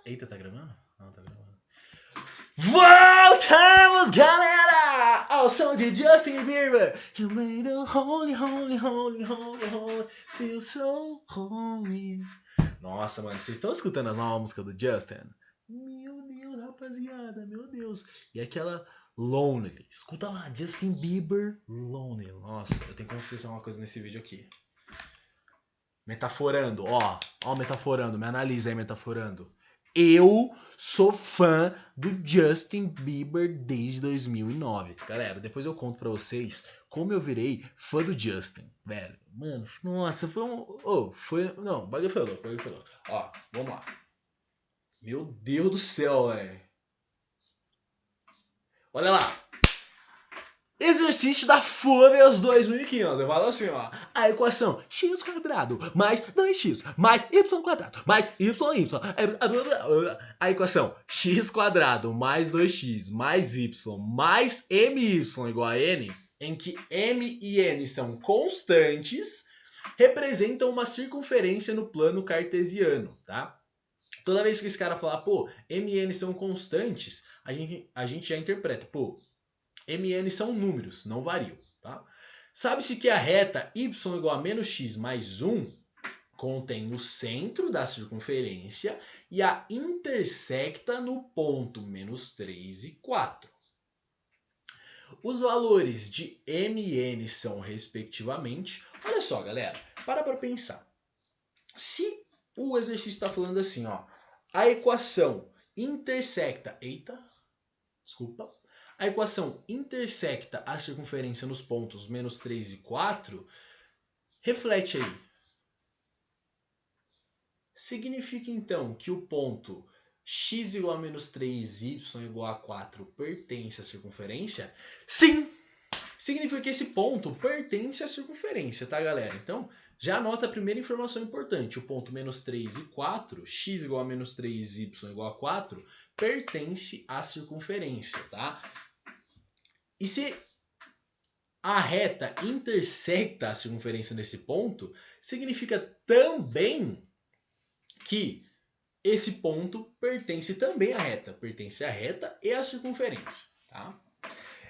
Eita, tá gravando? Não, tá gravando. Voltamos, galera! Ao som de Justin Bieber. You made the holy, holy, holy, holy, holy, feel so holy. Nossa, mano, vocês estão escutando as novas músicas do Justin? Meu Deus, rapaziada, meu Deus. E aquela Lonely. Escuta lá, Justin Bieber, Lonely. Nossa, eu tenho que confessar uma coisa nesse vídeo aqui. Metaforando, ó, metaforando, me analisa aí, metaforando. Eu sou fã do Justin Bieber desde 2009. Galera, depois eu conto pra vocês como eu virei fã do Justin. Velho, mano, nossa, foi um... não, o bagulho foi louco, Ó, vamos lá. Meu Deus do céu, velho. Olha lá. Exercício da Fúrias 2500. Eu falo assim, ó. A equação x² mais 2x mais y² mais y. A equação x² mais 2x mais y mais my igual a n, em que m e n são constantes, representam uma circunferência no plano cartesiano, tá? Toda vez que esse cara falar, pô, m e n são constantes, a gente já interpreta, pô, m e n são números, não variam, tá? Sabe-se que a reta y igual a menos x mais 1 contém o centro da circunferência e a intersecta no ponto menos 3 e 4. Os valores de m e n são, respectivamente... Olha só, galera, para pensar. Se o exercício está falando assim, ó, a equação intersecta... Eita, desculpa. A equação intersecta a circunferência nos pontos menos 3 e 4, reflete aí. Significa então que o ponto x igual a menos 3, y igual a 4 pertence à circunferência? Sim! Significa que esse ponto pertence à circunferência, tá, galera? Então, já anota a primeira informação importante. O ponto menos 3 e 4, x igual a menos 3, y igual a 4, pertence à circunferência, tá? E se a reta intersecta a circunferência nesse ponto, significa também que esse ponto pertence também à reta. Pertence à reta e à circunferência, tá?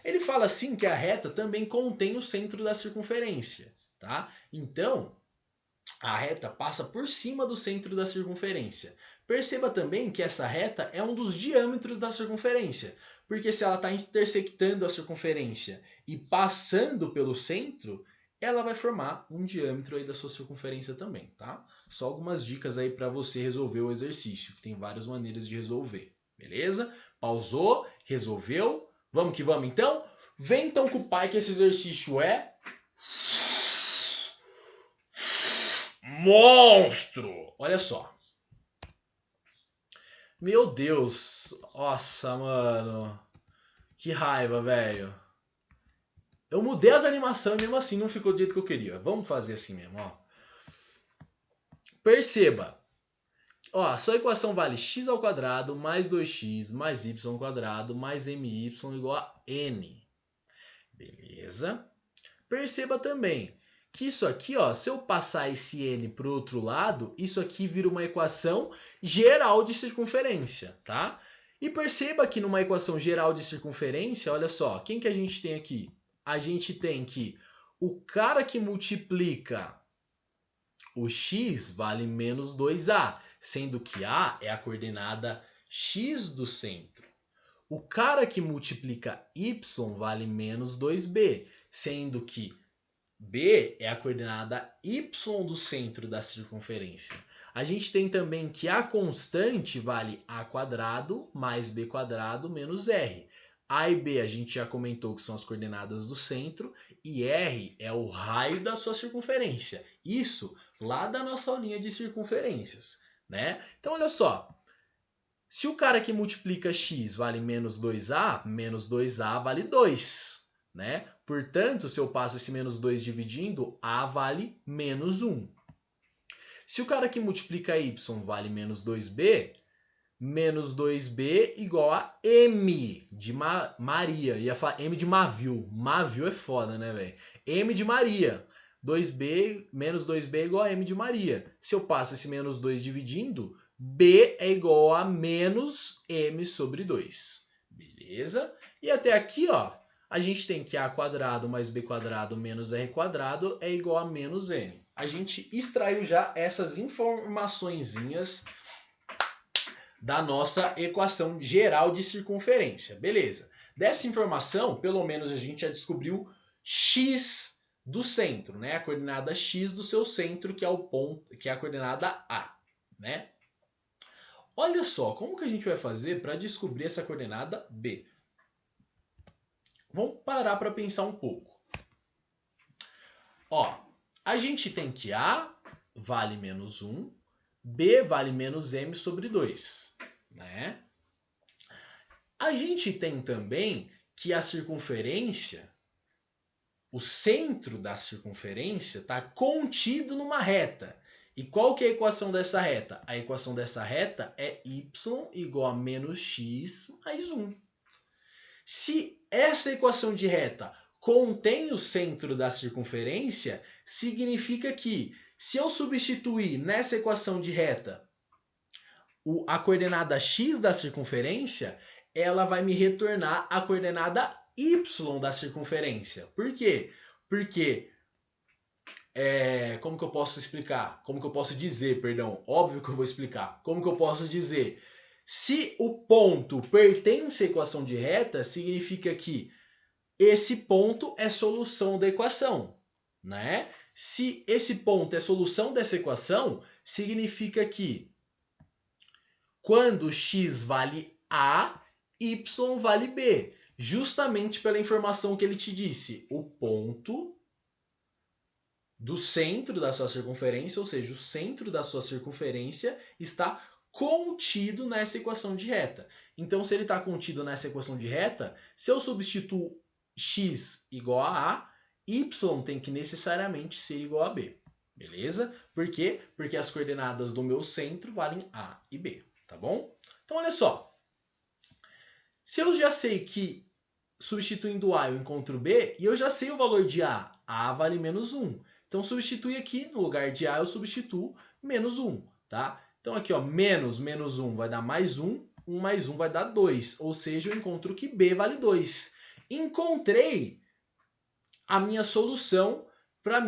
Ele fala assim que a reta também contém o centro da circunferência, tá? Então, a reta passa por cima do centro da circunferência. Perceba também que essa reta é um dos diâmetros da circunferência, porque se ela está intersectando a circunferência e passando pelo centro, ela vai formar um diâmetro aí da sua circunferência também, tá? Só algumas dicas aí para você resolver o exercício, que tem várias maneiras de resolver, beleza? Pausou, resolveu, vamos que vamos então? Vem então com o pai que esse exercício é... monstro! Olha só. Meu Deus. Nossa, mano. Que raiva, velho. Eu mudei as animações e mesmo assim não ficou do jeito que eu queria. Vamos fazer assim mesmo, ó. Perceba. Ó, a sua equação vale x² mais 2x mais y² mais my igual a n. Beleza? Perceba também que isso aqui, ó, se eu passar esse n para o outro lado, isso aqui vira uma equação geral de circunferência, tá? E perceba que numa equação geral de circunferência, olha só, quem que a gente tem aqui? A gente tem que o cara que multiplica o x vale menos 2a, sendo que a é a coordenada x do centro. O cara que multiplica y vale menos 2b, sendo que b é a coordenada y do centro da circunferência. A gente tem também que a constante vale a² mais b² menos r. A e b a gente já comentou que são as coordenadas do centro e r é o raio da sua circunferência. Isso lá da nossa aulinha de circunferências, né? Então olha só, se o cara que multiplica x vale menos 2a vale 2, né? Portanto, se eu passo esse menos 2 dividindo, a vale menos 1. Se o cara que multiplica y vale menos 2b, menos 2b igual a m de Maria. Ia falar m de Mavil. Mavil é foda, né, velho? M de Maria. 2b menos 2b é igual a m de Maria. Se eu passo esse menos 2 dividindo, b é igual a menos m sobre 2. Beleza? E até aqui, ó, a gente tem que a quadrado mais b quadrado menos r quadrado é igual a menos n. A gente extraiu já essas informaçõezinhas da nossa equação geral de circunferência. Beleza. Dessa informação, pelo menos a gente já descobriu x do centro, né? A coordenada x do seu centro, que é o ponto, que é a coordenada A, né? Olha só, como que a gente vai fazer para descobrir essa coordenada B? Vamos parar para pensar um pouco. Ó, a gente tem que A vale menos 1, B vale menos m sobre 2, né? A gente tem também que a circunferência, o centro da circunferência está contido numa reta. E qual que é a equação dessa reta? A equação dessa reta é y igual a menos x mais 1. Se essa equação de reta contém o centro da circunferência, significa que se eu substituir nessa equação de reta a coordenada x da circunferência, ela vai me retornar a coordenada y da circunferência. Por quê? Porque, como que eu posso explicar? Como que eu posso dizer, perdão? Óbvio que eu vou explicar. Como que eu posso dizer? Se o ponto pertence à equação de reta, significa que esse ponto é solução da equação, né? Se esse ponto é solução dessa equação, significa que quando x vale A, y vale B. Justamente pela informação que ele te disse. O ponto do centro da sua circunferência, ou seja, o centro da sua circunferência está contido nessa equação de reta. Então, se ele está contido nessa equação de reta, se eu substituo x igual a y tem que necessariamente ser igual a b. Beleza? Por quê? Porque as coordenadas do meu centro valem a e b. Tá bom? Então, olha só. Se eu já sei que substituindo A eu encontro B, e eu já sei o valor de A vale menos 1. Então, substitui aqui, no lugar de A eu substituo menos 1, tá? Então, aqui, ó, menos 1 vai dar mais 1, 1 mais 1 vai dar 2, ou seja, eu encontro que B vale 2. Encontrei a minha solução para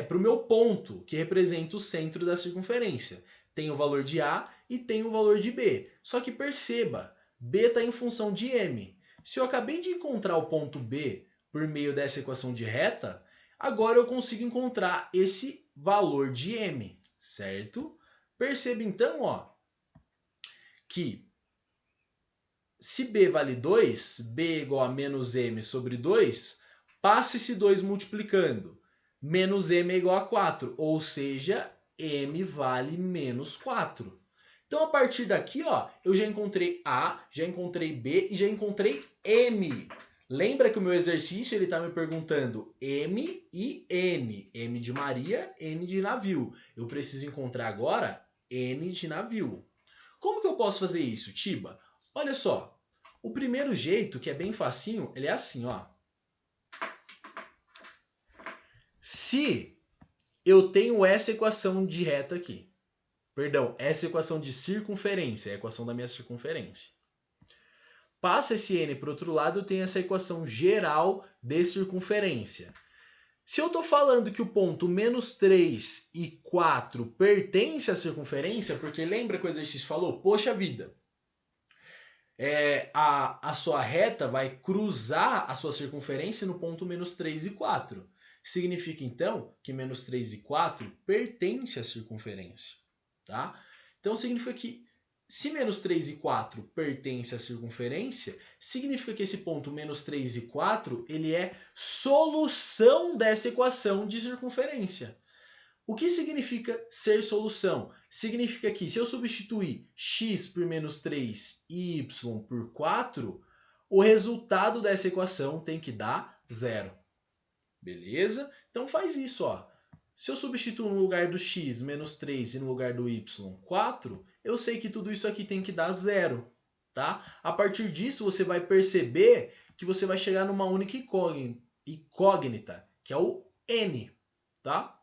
o meu ponto, que representa o centro da circunferência. Tem o valor de A e tem o valor de B. Só que perceba, B está em função de M. Se eu acabei de encontrar o ponto B por meio dessa equação de reta, agora eu consigo encontrar esse valor de M, certo? Perceba então, ó, que se B vale 2, B é igual a menos M sobre 2, passa esse 2 multiplicando. Menos M é igual a 4, ou seja, M vale menos 4. Então, a partir daqui, ó, eu já encontrei A, já encontrei B e já encontrei M. Lembra que o meu exercício está me perguntando M e N. M de Maria, N de navio. Eu preciso encontrar agora N de navio. Como que eu posso fazer isso, Tiba? Olha só, o primeiro jeito, que é bem facinho, ele é assim, ó. Se eu tenho essa equação de reta aqui, perdão, essa equação de circunferência, é a equação da minha circunferência. Passa esse n para o outro lado, eu tenho essa equação geral de circunferência. Se eu estou falando que o ponto menos 3 e 4 pertence à circunferência, porque lembra que o exercício falou? Poxa vida, a sua reta vai cruzar a sua circunferência no ponto menos 3 e 4. Significa então que menos 3 e 4 pertence à circunferência. Tá? Então significa que se menos 3 e 4 pertence à circunferência, significa que esse ponto menos 3 e 4 ele é solução dessa equação de circunferência. O que significa ser solução? Significa que se eu substituir x por menos 3 e y por 4, o resultado dessa equação tem que dar 0. Beleza? Então faz isso, ó. Se eu substituo no lugar do x menos 3 e no lugar do y 4, eu sei que tudo isso aqui tem que dar 0. Tá? A partir disso, você vai perceber que você vai chegar numa única incógnita, que é o N, tá?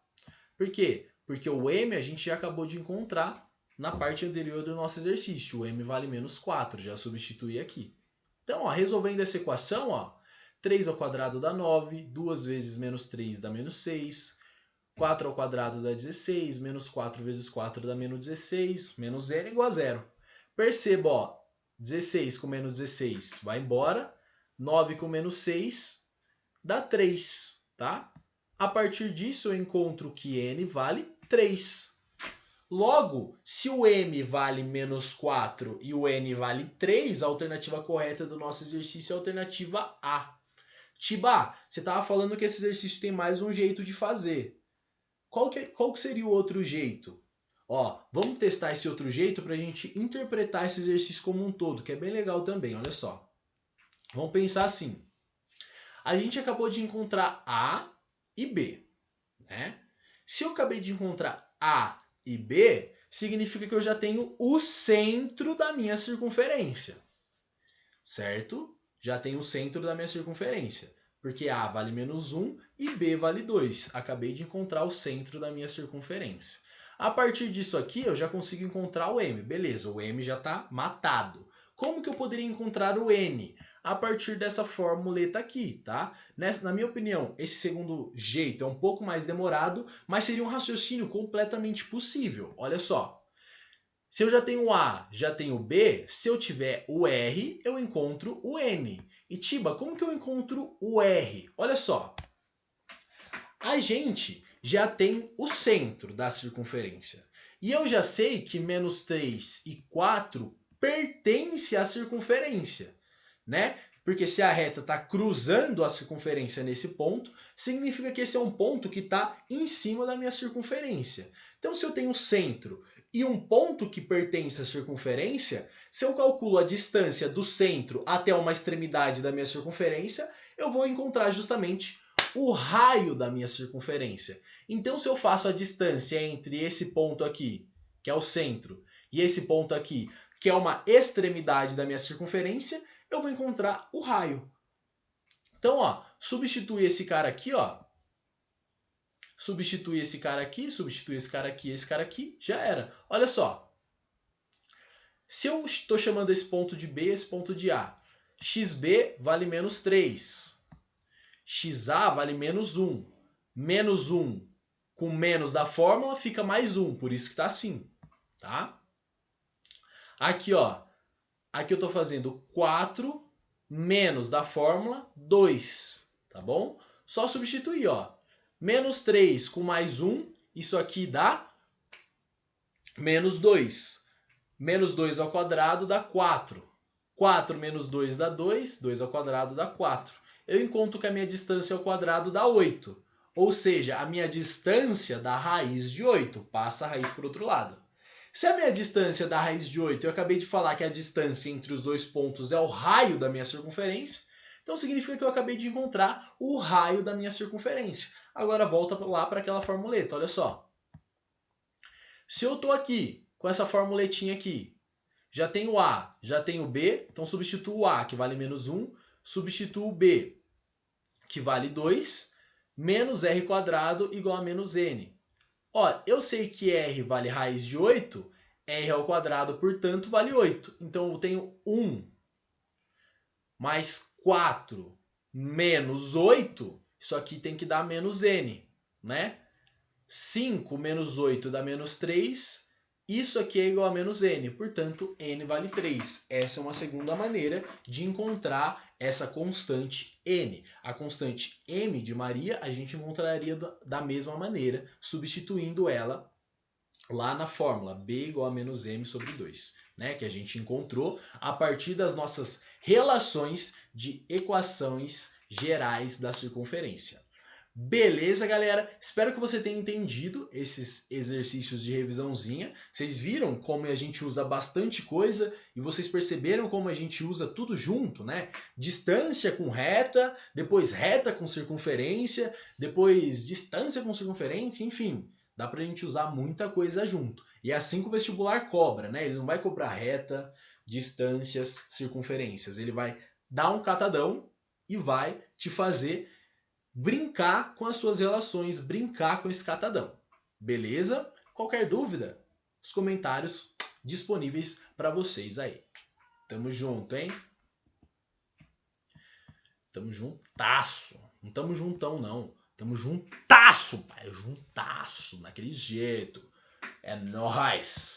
Por quê? Porque o M a gente já acabou de encontrar na parte anterior do nosso exercício. O M vale menos 4, já substituí aqui. Então, ó, resolvendo essa equação, ó, 3 ao quadrado dá 9, 2 vezes menos 3 dá menos 6, 4 ao quadrado dá 16, menos 4 vezes 4 dá menos 16, menos N igual a zero. Perceba, ó, 16 com menos 16 vai embora, 9 com menos 6 dá 3, tá? A partir disso eu encontro que N vale 3. Logo, se o M vale menos 4 e o N vale 3, a alternativa correta do nosso exercício é a alternativa A. Tiba, você estava falando que esse exercício tem mais um jeito de fazer. Qual que seria o outro jeito? Ó, vamos testar esse outro jeito para a gente interpretar esse exercício como um todo, que é bem legal também, olha só. Vamos pensar assim. A gente acabou de encontrar A e B, né? Se eu acabei de encontrar A e B, significa que eu já tenho o centro da minha circunferência, certo? Já tenho o centro da minha circunferência, porque A vale menos 1 e B vale 2. Acabei de encontrar o centro da minha circunferência. A partir disso aqui, eu já consigo encontrar o M. Beleza, o M já está matado. Como que eu poderia encontrar o N? A partir dessa formuleta aqui, tá? Na minha opinião, esse segundo jeito é um pouco mais demorado, mas seria um raciocínio completamente possível. Olha só. Se eu já tenho o A, já tenho o B, se eu tiver o R, eu encontro o N. E Tiba, como que eu encontro o R? Olha só. A gente já tem o centro da circunferência. E eu já sei que menos 3 e 4 pertence à circunferência, né? Porque se a reta está cruzando a circunferência nesse ponto, significa que esse é um ponto que está em cima da minha circunferência. Então, se eu tenho o centro e um ponto que pertence à circunferência, se eu calculo a distância do centro até uma extremidade da minha circunferência, eu vou encontrar justamente o raio da minha circunferência. Então, se eu faço a distância entre esse ponto aqui, que é o centro, e esse ponto aqui, que é uma extremidade da minha circunferência, eu vou encontrar o raio. Então, ó, substitui esse cara aqui, ó. Substitui esse cara aqui, substitui esse cara aqui, já era. Olha só. Se eu estou chamando esse ponto de B, esse ponto de A, xb vale menos 3. XA vale menos 1. Menos 1 com menos da fórmula fica mais 1, por isso que está assim, tá? Aqui, ó. Aqui eu estou fazendo 4 menos da fórmula 2, tá bom? Só substituir, ó. Menos 3 com mais 1, isso aqui dá menos 2. Menos 2 ao quadrado dá 4. 4 menos 2 dá 2, 2 ao quadrado dá 4. Eu encontro que a minha distância ao quadrado dá 8. Ou seja, a minha distância da raiz de 8 passa a raiz para o outro lado. Se a minha distância da raiz de 8, eu acabei de falar que a distância entre os dois pontos é o raio da minha circunferência, então significa que eu acabei de encontrar o raio da minha circunferência. Agora volta lá para aquela formuleta, olha só. Se eu estou aqui com essa formuletinha aqui, já tenho A, já tenho B, então substituo o A, que vale menos 1, substituo o B, que vale 2, menos R quadrado igual a menos N. Ó, eu sei que R vale raiz de 8, R ao quadrado, portanto, vale 8. Então eu tenho 1 mais 4 menos 8, isso aqui tem que dar menos N, né? 5 menos 8 dá menos 3, isso aqui é igual a menos N, portanto, N vale 3. Essa é uma segunda maneira de encontrar essa constante N. A constante M de Maria a gente encontraria da mesma maneira, substituindo ela lá na fórmula B igual a menos M sobre 2, né? Que a gente encontrou a partir das nossas relações de equações gerais da circunferência. Beleza, galera? Espero que você tenha entendido esses exercícios de revisãozinha. Vocês viram como a gente usa bastante coisa e vocês perceberam como a gente usa tudo junto, né? Distância com reta, depois reta com circunferência, depois distância com circunferência, enfim. Dá pra gente usar muita coisa junto. E é assim que o vestibular cobra, né? Ele não vai cobrar reta, distâncias, circunferências. Ele vai dar um catadão e vai te fazer brincar com as suas relações, brincar com esse catadão. Beleza? Qualquer dúvida, os comentários disponíveis para vocês aí. Tamo junto, hein? Tamo juntasso. Não tamo juntão, não. Tamo juntasso, pai. Juntasso, daquele jeito. É nóis.